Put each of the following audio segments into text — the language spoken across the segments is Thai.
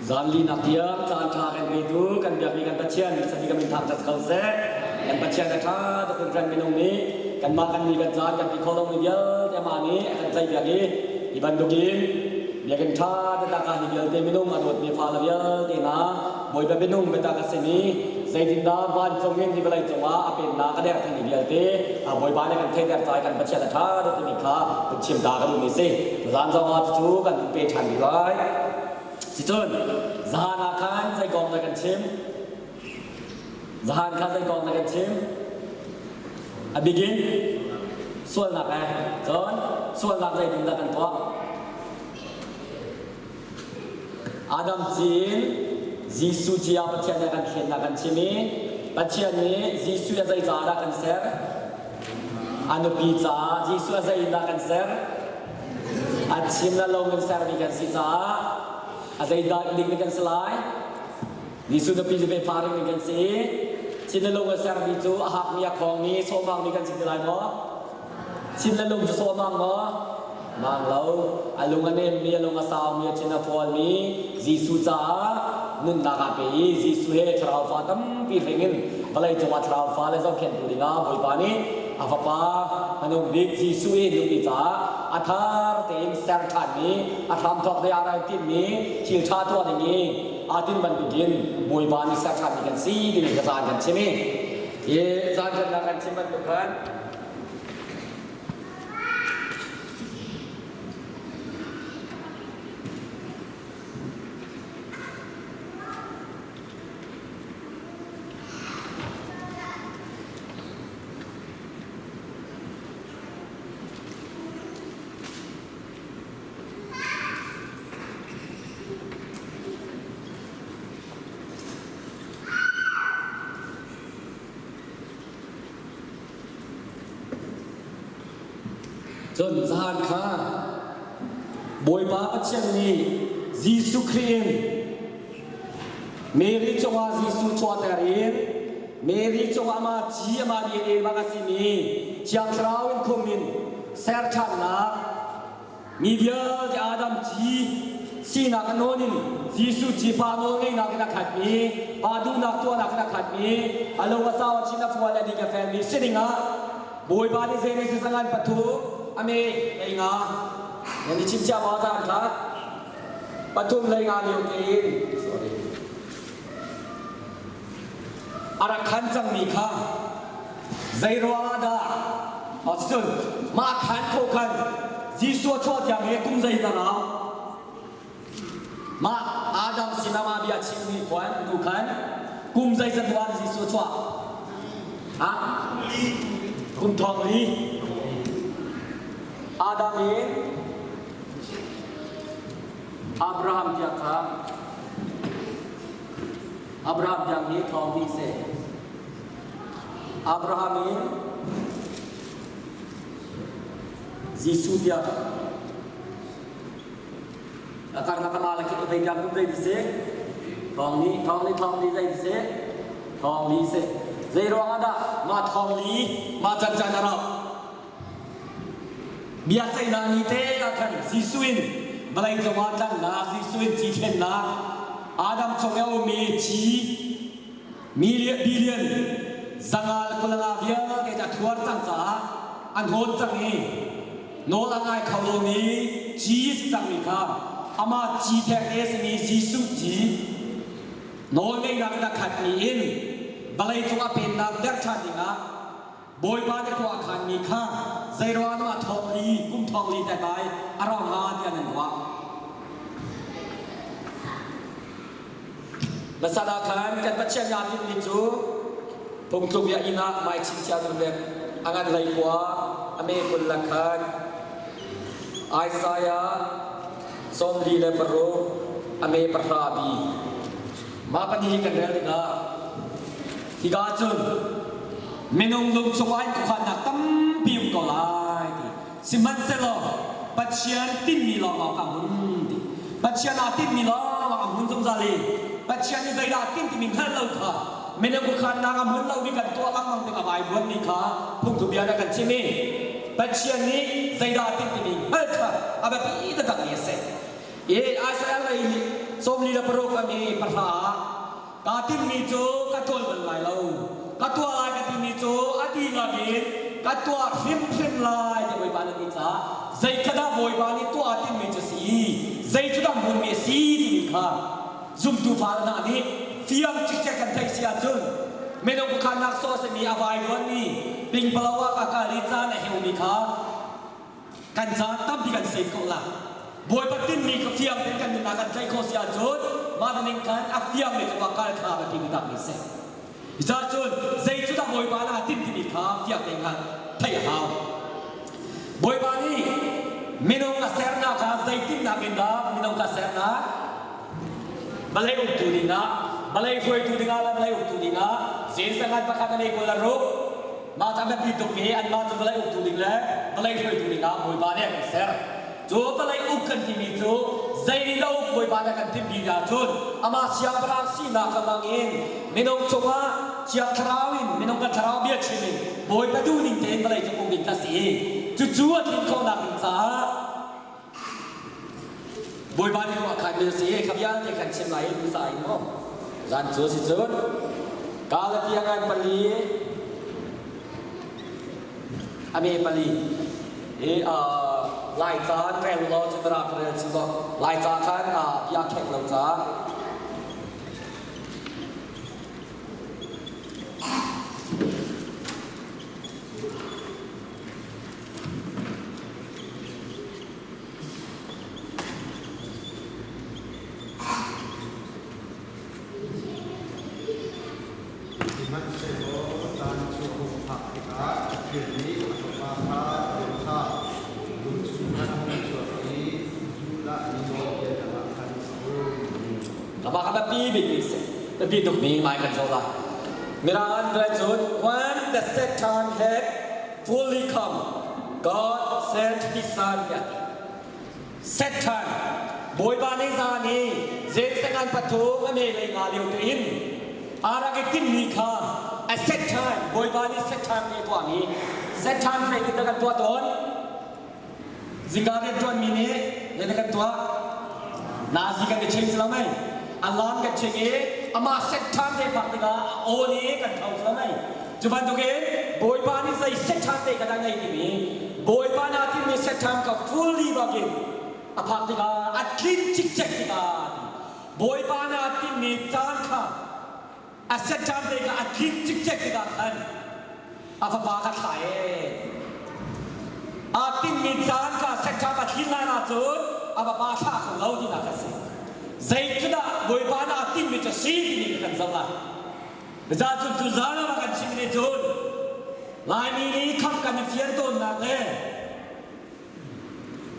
Zanli nakiam chan tha kan bedu kan biak ni kan pachian sadi kan thak tas kau se kan pachian ka tha to kun kan minong ni kan ma kan ni kan zan kan ki kholong ni yal te ma ni kan sai biak ni iban dugin biak kan tha ta ka ni yal te minong adot ni fa la yal te na boy ba minong beta ka se ni sai din da ban chong ni ni balai chwa apen na ka der kan ni yal te a boy ba ne kan the der sai kan pachian ta tha to ni kha kun chim da ka lu ni se zan zo ma chu kan pe than ni laiสิจนจานอาคารใจกองในกันชิมจานอาคารใจกองในกันชิมบิกินส่วนหลักไงจนส่วนหลักใจถึงกันเพราะอาดัมจีนยิสุจีอาปัจเจียนในกันเขียนในกันชิมีปัจเจียนนี้ยิสุจะใจจาระกันเสร์อนุปีจายิสุจะใจอินดากันเสร์อัดชิมแล้วลงกันเสร์มีกันสิจาAzai dah ini dengan selai, di sudah pilih befaring dengan si, cina long asar bicu, ahak niak kong ni, somang dengan si selai mo, cina long tu somang mo, mang lau, alungan ni alungan asam ni cina fol ni, Jisu cah, nun nak apa? Jisu he terafa tam piringin, balai jawat terafa le so ken pulinga, boy pani, apa pa, anu big Jisu he nubi cah. อาทาร์เต็มแสงขันนี้อาทำทอกได้อะไรที่นี้ชิลชาตัวนี้อาทิตย์มันbegin มวยบาลแสงขันนี้กันซีดีนี่กระจายกันใช่ไหมเย่จานกันกันใช่ไหมทุกคน จนสานข้าบอยบ้าปัจจัยนี้ยิสุครีนเมริจงอายิสุชวดเรียนเมริจงอามาจีมาดีเอมากสิมีจากเราอินคมินเซอร์ชันนักมีเดียที่อาดัมจีสีนักโนนินยิสุจีปาโนเงนักนักขัดมีปาดูนักตัวนักขัดมีอารมณ์ว่าสาวชินักฟัวเลดีกับแฟนมีสิ่งอ่ะบอยบ้าที่เจนิสสังกัดปัทุอเมริกาอย่างนี้ชิมเจ้ามาจานครับปฐุมรายงานเรียนเองอารักขันจังมีข้าใจรัวดาอัศจรรย์มาขันโคขันจีสัวชดอย่างเฮกุมใจตลาดมาอาดัมสินามาบิอาชิมมีควันดูขันกุมใจจันวันจีสัวชดอ่ะกุมทองลีอาดัมเองอับราฮัมที่ข้าอับราฮัมยังนี้ทองดีเสอับราฮัมเองยิสุที่อาการนักมาลคิดว่าเป็นการกุมใจดีเสทองนี้ใจดีเสทองดีเสเจรวาดามาทองลีมาจันจันนรกbiar saya nani teh akan sisuin balai jawatan na sisuin ciken na Adam congel meji billion zangal kulang dia kita tuar cangsa anhot cangi nolangai kalau ni jis cangi kah ama jitek es ni jisu ji nolai nak kita kat ni in balai congel penang dak chandinga boy ba de ko akan ni kahใจร้อนว่าทองลีกุ้มทองลีแต่ตายอารมณ์งานยันหนึ่งวะและสาราคันกันปัจจัยยาที่มีจูพงทุกอย่างอินาไม่ชินชาตุเบนอังานไรกว่าอเมริกันลักคันไอซายาสมดีเลปโรอเมริกาบีมาปนิกันเรื่องนี้นะที่กาจุนเมนงลุงสวายกุขันนักตั้มพิมก็ไล่สิมันเสลอปัจจัยติมีลองเอาคำหุ่นดิปัจจัยนาติมีลองเอาคำหุ่นจงใจเลยปัจจัยนี้ใจนาติมีขั้นเราค่ะเมนงกุขันนักคำหุ่นเรามีกันตัวอังมังเป็นอะไรบนนี้ค่ะพุ่งถูกยาได้กันใช่ไหมปัจจัยนี้ใจนาติมีขั้นค่ะอาแบบนี้จะตัดเลี้ยเส อาศัยอะไรสมลีละประโกมีปัญหากาติมีโจกัตัวมันลายเรากัตัวลายกาติมีโจอดีนาบินกัตัวพิมลายจะบอยบาลนิจ้าใจกระดาบอยบาลตัวติมีโจสีใจจุดมุนเมสีดีมีค่ะซุ่มตูฟ้าหน้านี้เฟียงจิกเจกันไทยเสียจนไม่ต้องบุคคลนักโซ่เสมีอวัยวันนี้ปิงพลาวะกากาลิจ้าในเฮวมีค่ะกันจ้าตั้มพิกันเสียของละบอยปัตตินมีกเฟียงเป็นกันนักไทยโคเสียจนมาดันกันอัฟเฟียงในตัวการข้าบันทิมตักมิเซจ้าจนใจจุดบอยบาลตินที่มีข้าเฟียงเป็นกันไทยหาวบอยบานี้ไม่ต้องกระแสนาข้าใจตินนักบินดาไม่ต้องกระแสนาบาลอุตุดินะบาลคุยตุดิงาละบาลอุตุดิงาเสียงสังกัดประคับในคนละรูปมาทำแบบนี้ตรงนี้อันมาจากบาลอุตุดิงแล้วบาลคุยตุดิงาบอยบาเนี่ยกระแสजो पलाई उकन की मितो जैनिला उक बोई बाना kan tim bi ya chun ama siang pra si na ka mangin minong chunga chiang tharawin minong ka tharaw bia chimin boy pa du ning ten balai chu ong bin ka si chu chu a tin ko na bin sa boy ba ni ko khan be si khap yang te kan chim lai bu sai mo zan chu si chun ka la piang an pali ame pali lại giá rèn lo cho ta rèn cho ta lại giá khác ya khek lâu giá apa kata pibi bisa tapi duk ni mai kan sola mirahan graduate when the set time had fully come God sent his son yet set time boy bani zani zen sangan patu ane lei ngaliu tin ara ke tin ni kha a set time boy bani set time ni to ni set time sai kita kan tua ton zingare ton mini le kan tua nazi kan ke change la mai alarm kan chinge ama set time de paktiga oni kan thau sa mai chuban to ke boy bani sai set time de kada ngai ni mi boy bana ti mi set time ka fully bagin apaktiga atlin chik chek tiga boy bana ti mi tan kha a set time de ka atlin chik chek tiga khan afa ba ka thai atin mi tan ka set time atlin la na chun aba ba tha ko lo di na ka se zai chuda boy bana atin mi cha si ni kan zala beja chun tu zana ma kan chim ni chun lai mi ni kham kan fian ton na le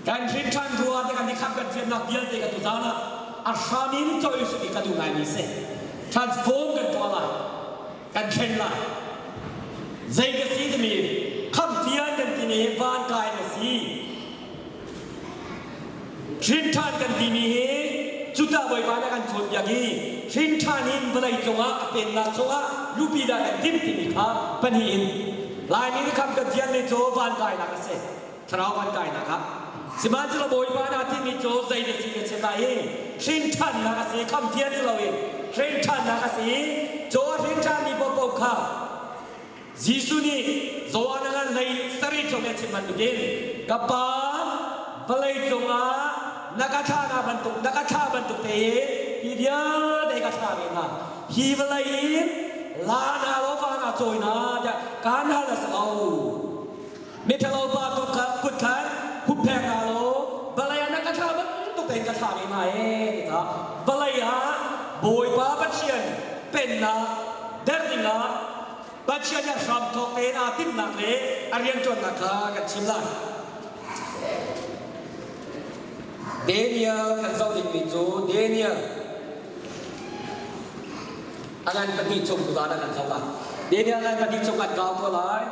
kan thin than ruwa de kan ni kham kan fian na bial de ka tu zana a shamin choi su ni ka du ngai ni se transform kan to la kan chen la zai ka si de mi kham fian kan ti ni van kai na si thin than kan ti mi juta boy bana kan chon yagi thin thanin balai chonga apen la chonga lupida kan dim ti mi kha pani in lai ni kham kan fian ni cho van kai na ka se tharau van kai na kha siman chlo boy bana ti mi cho zai de si ke chen lai thin than na ka se kham fian chlo in thin than na ka se cho thin than ni bo bo kha jisu ni zoana ngan lai sari chonga chen man du ka pa balai chonga nakatha na bantuk nakatha bantuk te hi dia de katha me na hi balai la na lo fa na choi na ja kan ha la sao me thalo ba tu ka kut khan phut phek na lo balai nakatha bantuk te katha me na ni ta balai ha boi ba ba chian pen na der ding na ba chian ya sam thok te na tin na le arian chon na kha kan chim la Daniel kan zau ding mi chu Daniel angan pati chung ku zana kan zau la Daniel angan pati chung kan gao to lai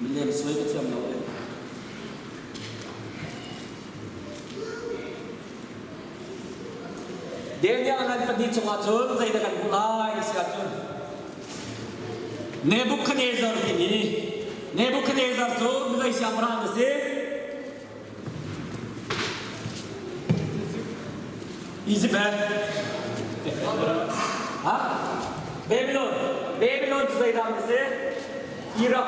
William suy cái thiam lo Daniel angan pati chung a chun zai da kan ku lai sia chun Nebuchadnezzar ini Nebuchadnezzar tu mulai siapa nasi Israel Babylon tu saya dah nasi Iraq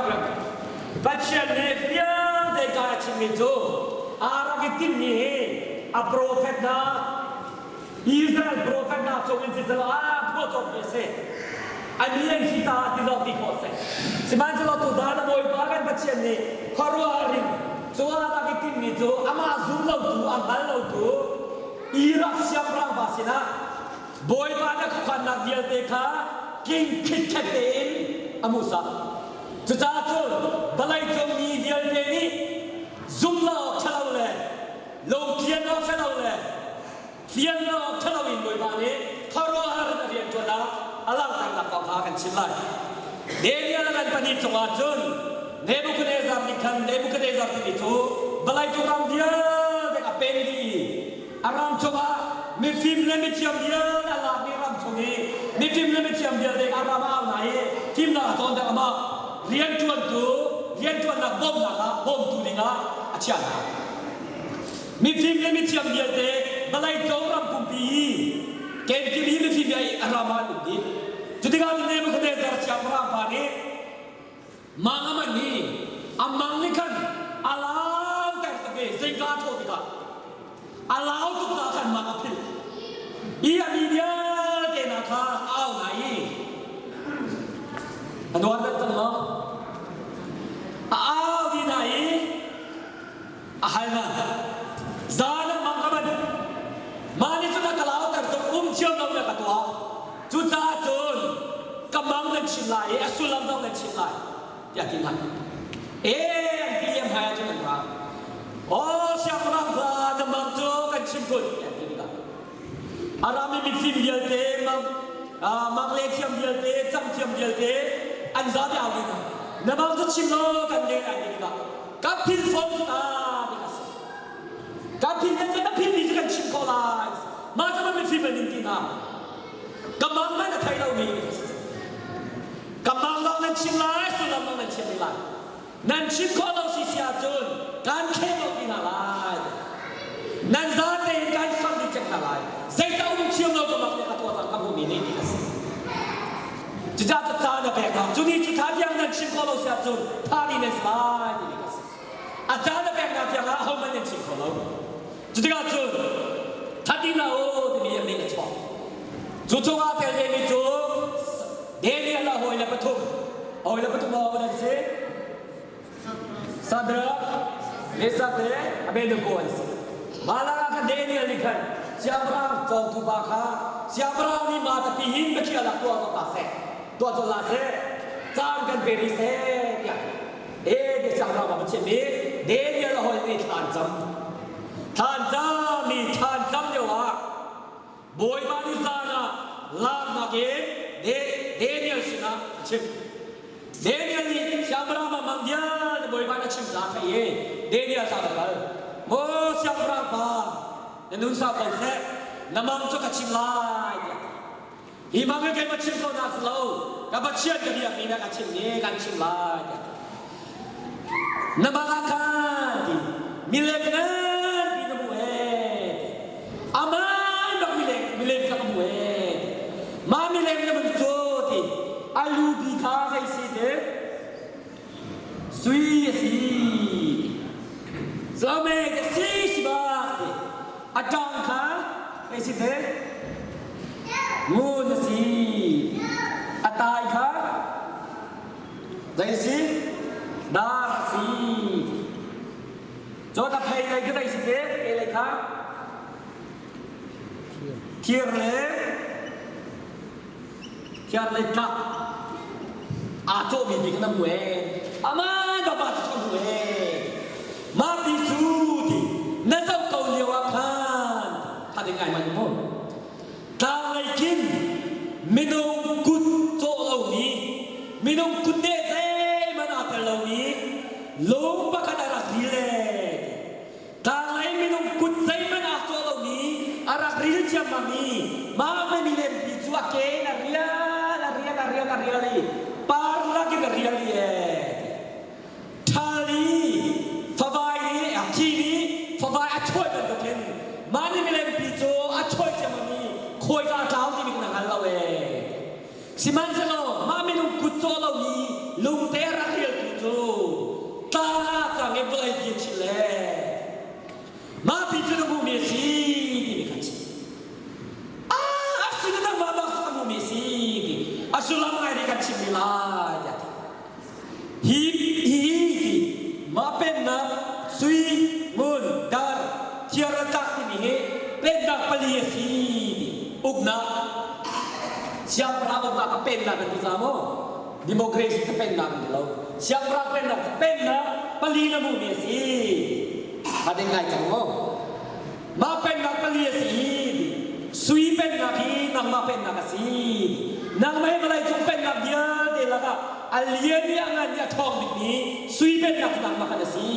baca nebian dekat cimitu Arab itu ni a prophet na Israel prophet na tu mesti salah betul biasa Ani yang kita tidak dikosek. Semangat lo tu dah boleh bagan baca ni. Haruarin. Soal lagi tim ni tu, ama zoom lo tu, amal lo tu. Iraq siapa orang basina. Boy baga kukan nak dia teka. King kit katain amusa. Tetapi balai jom ni dia ni zoom lo kalau le, lo kian lo kalau le, kian lo kalau ini boy baga ni. Haruarin dia tu dah. Alang tak kau akan silai. Dia akan pani cungacun. Nebuchadnezzar ikan Nebuchadnezzar itu balai orang dia dekat pendi. Aram coba mifim lemeciam dia alam ni ram cungi. Mifim lemeciam dia dekat aram awal naik. Tim nak tuan dekat mak. Rian tuan nak bom tu dengar acian. Mifim lemeciam dia dekat balai orang kumpi. Ken kini mifim dia aram ni. Jadi kalau Nebuchadnezzar siapa orang ni, mangaman ni, amang ni kan alau tertebe, sehingga tu kita, alau tu kita akan mangapil. Ia media kena kah aw naik. Aduan tertolong, aw di naik, ahalna, zana mangaman, mana tu nak alau tertolong cium nak katua. Juta ton, kamang dan cilai, asulam dan cilai, yakin lah. Yang hanya cuma orang. Oh siapa orang bah, nampak tu kan simpul, yakin lah. Arami mifim dia te, mang leciam dia te, camciam dia te, anzadi awin. Nampak tu cimlo kan dia yakin lah. Kapil form kita dikasih. Kapil ni juga cimkolah. Macam mifim ni kita. Kamang mana thay lau ni? Kamang lau nan chin lai, sulam lau nan chin lai. Nan chin ko lau si siatun, kan kemo ni nalai. Nan zate kan sang di cek nalai. Zaita cium lau kamang ni katua sang kamu ni ni kasi. Jejak tetap nak pekak. Juni kita yang nan chin ko lau siatun, tadi nan slai ni kasi. Ajar nak pekak yang ahom nan chin ko lau. Jejak tu, tadi lau ni yang ni kacau. Tutunga terjadi itu, dia Allah hoilah betul awak dah se, sadra, esate, abe lukuan se. Malah kan dia lihat, siapa orang kau tu baka, siapa orang ni mata pihin berkira lah tua tu lase, jangan beri se, ya. Dia siapa orang macam ni, dia Allah hoilah ni tanjam dia wah. Boy bani sana lar nage Daniel sina chim Daniel ni siapa manggil boy bani chim zat ye Daniel sana kal mo siapa ba nenun sa konse namam choka chim lai imam ke macam kau nak slow kabacian ke dia ni nak chim ni kan chim lai namakan mileknan binamu ama Milem kamu mami lem na betul alu bika saya sih sui si selama si sebab adang kah saya sih mun si atai kah saya sih dar si coba pay lagi kita sih pay kah Kierle tak ato bibi kena muen ama dapat kena muen mati judi nazar kau lewakan tadi ngai mana pun talikin minum kut tolong ni minum kut deh mana tolong ni lomba kadar rilek talai minum kut saya mana tolong ni arah real jam mami, mama ni lem bijuake naria li, parla provide ช่วยกันตัวเองมานี่ไม่เล่นปีโจช่วยจะมามีคอยกาเท้าที่มีขนาดเราเองสิมันจะเรามาไม่ลุงกุโจเรามีลุงเตะรักเรียลกุโจตาจังเอเวอร์เดียชิเลมาปีโจเราบุเมซีที่มีกันสินั่งมาบ้างสักบุเมซีอาสุลามาดีกันชิมิลาฮีมาเป็นนักสุยมุนดาร์เชียร์ตักที่มีเป็นนักปลีสีอุกนักsiapa orang nak kependak kan kita mo demokrasi kependak kan lo siapa orang kependak kependak pelina bumi si ada ngai cang mo ma pendak peli si sui pendak hi nang ma pendak si nang mai malai chung pendak dia de la ka alien yang anya thong ni sui pendak nang ma kan si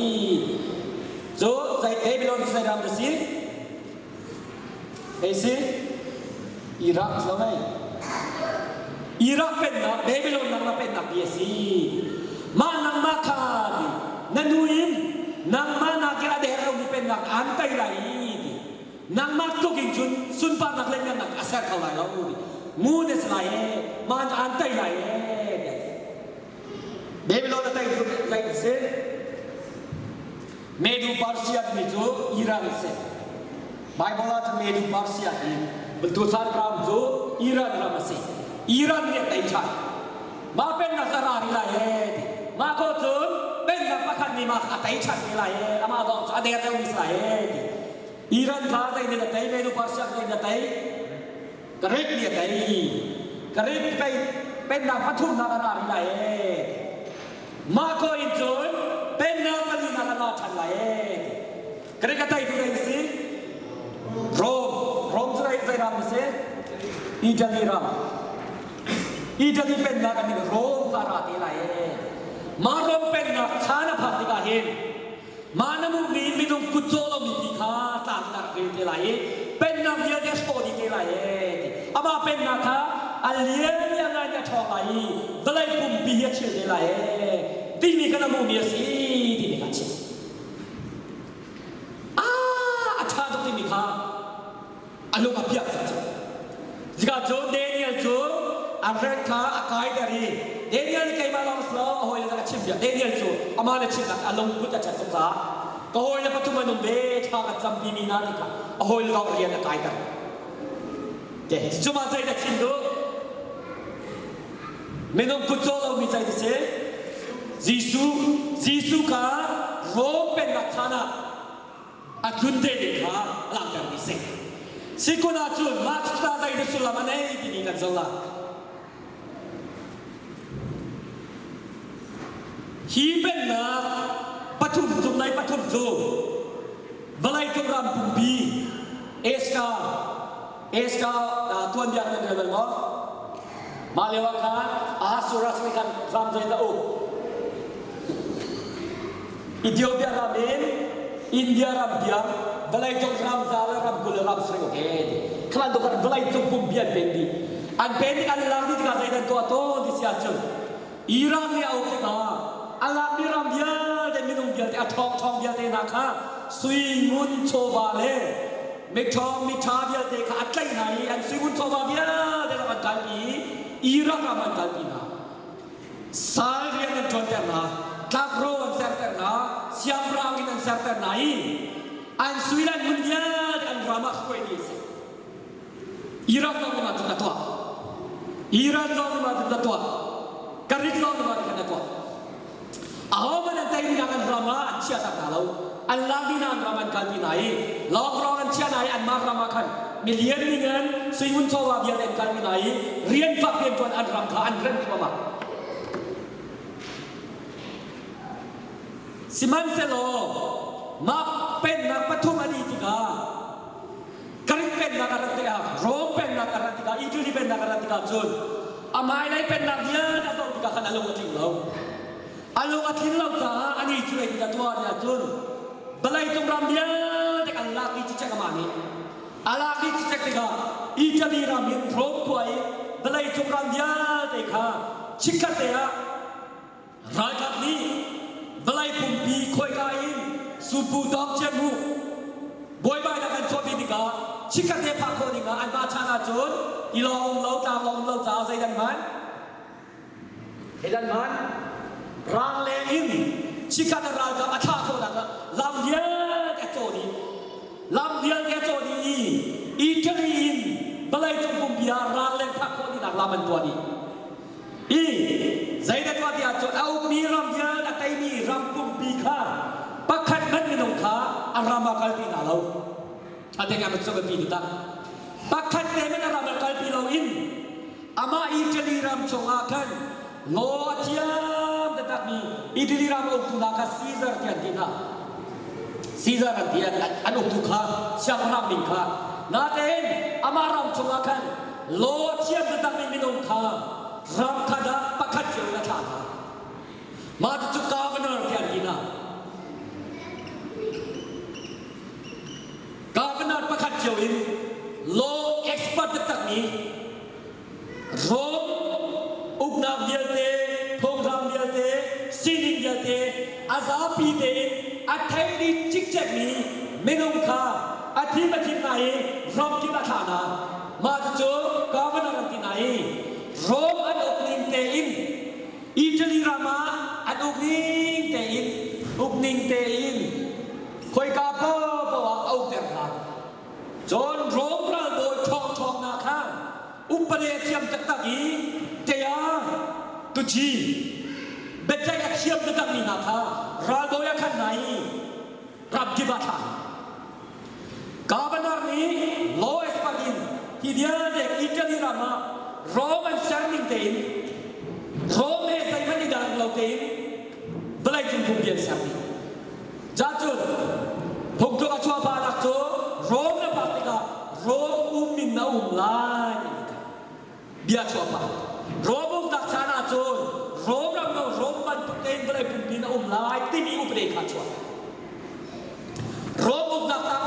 so sai Babylon sai ram si si Iraq so mai Iraq เป็นนักเบบิโลนนักมาเป็นนักเบียซีมานังมาคาดินันดูอินนังมานักกีฬาเดเราเป็นนักอันไตไลดินังมาตุกินจุนสุนปานักเล่นนักอาเซียนเขาไหลเราดิมูเดสไลมาอันไตไลเบบิโลนไตไลเซเมดูปาร์เซียมิจูอิรันเซไบเบิลจะเมดูปาร์เซียดิบัตุสานรามจูอิรันรามเซอิรันเนี่ยไต่ชันมาเป็นนักสราริลาเฮดมาโคจุนเป็นนักประคันนี่มาไต่ชันนี่ลาเฮดอามาบอกจะเดียร์เรื่องมิสลาเฮดอิรันข้าใจเนี่ยไต่เมดูปาร์เซียเนี่ยไต่กระเริบเนี่ยไต่กระเริบไต่เป็นนักพัทุนนักสราริลาเฮดมาโคอินจุนเป็นนักปลีนักนาชันลาเฮดกระเริบไต่ดูได้สิโรมจะได้ใจรำสิอิตาลีรำอีจะมีเป็นนักอันนี้โรมการาติลายมาโรมเป็นนักชาณพันธิกาเห็นมาหนุ่มนี้มีนุ่มกุโจลมีพิฆาตามนักเรียนติลายเป็นนักเรียนเดชโปดีติลายอามาเป็นนักฮะอัลเลียนยังไงจะชอบไปดลายปุ่มปีเชื่อติลายที่มีขนมมีสีที่มีกันชิอาชาตุที่มีข้าอารมณ์แบบจัดจิกาโจเดนิเอลโจอันเรนข้าอากาศดีเดนิเอลใครมาลองสโลโอ้ยจะชิมแบบเดนิเอลโจอามาเลยชิมแบบอารมณ์พุทธจักรจ้าก็โอ้ยแล้วปัจจุบันนุ่มเบชากับจำปีมีนานี่ค่ะโอ้ยเราเรียนอากาศกันเจ๊จุมาใจจะชิมดูไม่ต้องกุโจเรามีใจจะเสียจีซูข้าโรมเป็นนักชนะอากุนเดนิข้าหลังจากนี้เสร็จสิคุณอาจุนมาสตาใจจะสุลมันเองที่นี่กันโซลาฮีเป็นนักปฐุมจุนในปฐุมจุนวลัยตุรามปุ่มบีเอสกาตัวนี้อะไรกันบ้างมาเลวกันอาสุรัสมิกันรามใจตะอุอิธิโอเปียรามินอินเดียรามเบียร์วลัยตุรามซาลรามกุลรามสริโอเคขนาดตัวกันวลัยตุปุ่มบีอันเป็นดีอันเป็นดีอันลังดีที่กันใจตะตัวโตดิเสียจุนอิรานเนี่ยเอาไปกันอัลลามิรามเบียร์แต่มีนุ่มเบียร์แต่ทองเบียร์แต่นะคะสุยมุนโชวาเล่ไม่ทองไม่ชาเบียร์แต่ขาดใจไหนอันสุยมุนโชวาเบียร์แต่ละมันกันอีอิรักละมันกันอีนะสายเรียนกันจนแต่ละทักโรนเซอร์แต่ละเสียมรางกันเซอร์แต่ไหนอันสุยรันมุนเบียร์อันรามาคุยดีสิอิรักเรามาถึงตัวอิรันเรามาถึงตัวกริกเรามาถึงตัวเอามันแต่ยังอันรามาอันเชื่อตั้งแต่เราอันลาดีนันรามันกันที่ไหนลองรอกันเชื่อไหนอันมารามาคันมีเลี้ยงมีเงินซื้อหุ้นโชว์ว่าเบียร์เล่นกันที่ไหนเรียนฝักเรียนจนอันรำคาญอันเร่งมาสิมันเซโลมาเป็นนักปฐุมอดีติกากริกเป็นนักการติกาโรมเป็นนักการติกาอิตาลีเป็นนักการติกาจุนอามาไลเป็นนักเยอะนักติกาขนาดลงมาถึงเราอารมณ์ที่เราจะอันนี้ช่วยที่ตัวเนี่ยจุนบลายตรงรำเดียเด็กอัลลาฮิจิเจกมานี่อัลลาฮิจิเจกเด็กอิตาลีรามินพร้อมป่วยบลายตรงรำเดียเด็กฮะชิคกี้พายราชนี้บลายปุ่มปีคอยกาอินสุบูดอกเจมู ก็ชิคกันเทพักคนอีกอันมาชนะจุนอีลองเล่าตามลองเล่าจ้าใส่ดันมันเห็นดันมันรางเลอินชิคกันรางกับอาชาโคดังลำเดียวแกโจดีลำเดียวแกโจดีอีเทลีนบลายจงปุ่มเบียรางเลงพักคนอีนักลำมันตัวนี้อีใจเด็ดว่าที่อาจจะเอามีรำเดียวแต่ไม่มีรำปุ่มปีข้าปักขัดมันไม่ลงขาอารามากลปีน่าเราอาเด็กมันจะเป็นปีนี้ตั้งปักขัดมันอารามากลปีเราอินอามาอีเทลีรำชงอาคันโลเทียมแต่ตักนี้อีเทลีรำอุตุนักซีซาร์เทียนดีนะซีซาร์เทียนอันอุตุข้าเชียงรำมิงข้านาเต็นอามารำชงอาคันโลเทียมแต่ตักนี้ไม่ลงขารำขัดปักขัดเจียวนะท่านมาจุกกาวันนั้นเทียนดีนะกาวันนั้นปักขัดเจียวอินโลเอ็กซ์เพรสตักนี้โรมอุกนาเดียเตพงรำเดียเตซีนิเดียเตอาซาปีเตอาไทยดีจิกเจนี้เมนุงคาอาทิตย์ที่ไหนรำกินอาชานามาจุกาวันนั้นที่ไหนโรมอันอุกนิงเตอินอิตาลีรามาอันอุกนิงเตอินอุกนิงเตอินคอยกาโปปวะเอาเตระจนโรมเราโดยทองนาคาอุปเดชเทียมจักตักีเทียตุจีเบ็ดใจเทียมจักตักนี้นาคาราโดยขันไหนรับกิบาทากาวันนี้โลเอสปากินที่เดียเด็กอิตาลีรามาโรมันแซนนิงเตนโรมเอใส่มันดีดังเราเตนเวลาจุนพุ่งเบียนแซนนิงจ้าจุนพุ่งตัวกระชัวพาดักโจโรมเนี่ยปฏิกาโรมมินนาลายเบียชัวพาโรมดักชนะโจโรมเราโรมมันตุกเองเวลาพุ่งมินนาลายที่มีอุปเดชขาชัวโรมดักตาม